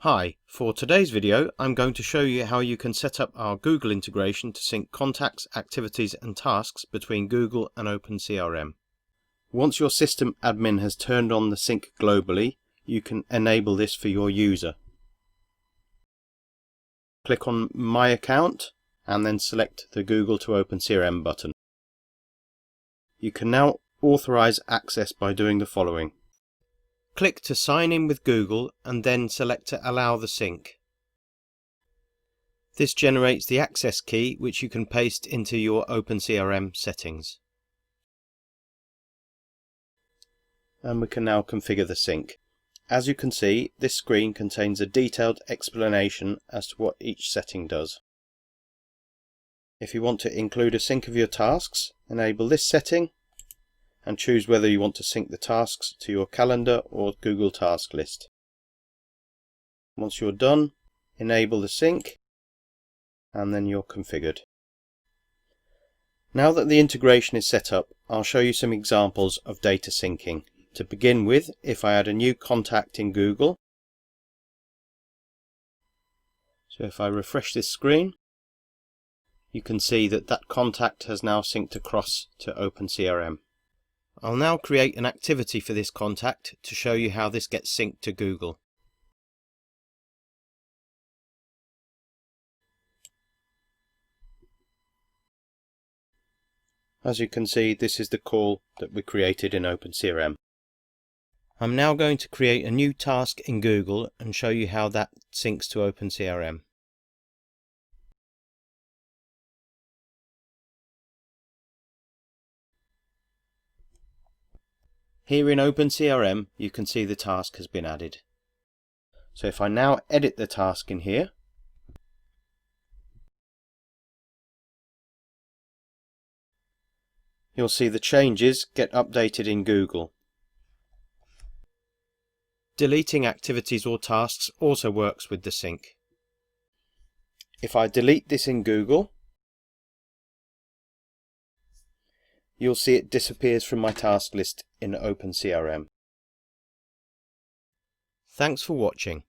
Hi, for today's video I'm going to show you how you can set up our Google integration to sync contacts, activities and tasks between Google and OpenCRM. Once your system admin has turned on the sync globally, you can enable this for your user. Click on My Account and then select the Google to OpenCRM button. You can now authorize access by doing the following. Click to sign in with Google and then select to allow the sync. This generates the access key which you can paste into your OpenCRM settings. And we can now configure the sync. As you can see, this screen contains a detailed explanation as to what each setting does. If you want to include a sync of your tasks, enable this setting and choose whether you want to sync the tasks to your calendar or Google task list. Once you're done, enable the sync and then you're configured. Now that the integration is set up, I'll show you some examples of data syncing. To begin with, if I add a new contact in Google, so if I refresh this screen, you can see that that contact has now synced across to OpenCRM. I'll now create an activity for this contact to show you how this gets synced to Google. As you can see, this is the call that we created in OpenCRM. I'm now going to create a new task in Google and show you how that syncs to OpenCRM. Here in OpenCRM, you can see the task has been added. So if I now edit the task in here, you'll see the changes get updated in Google. Deleting activities or tasks also works with the sync. If I delete this in Google, you'll see it disappears from my task list in OpenCRM. Thanks for watching.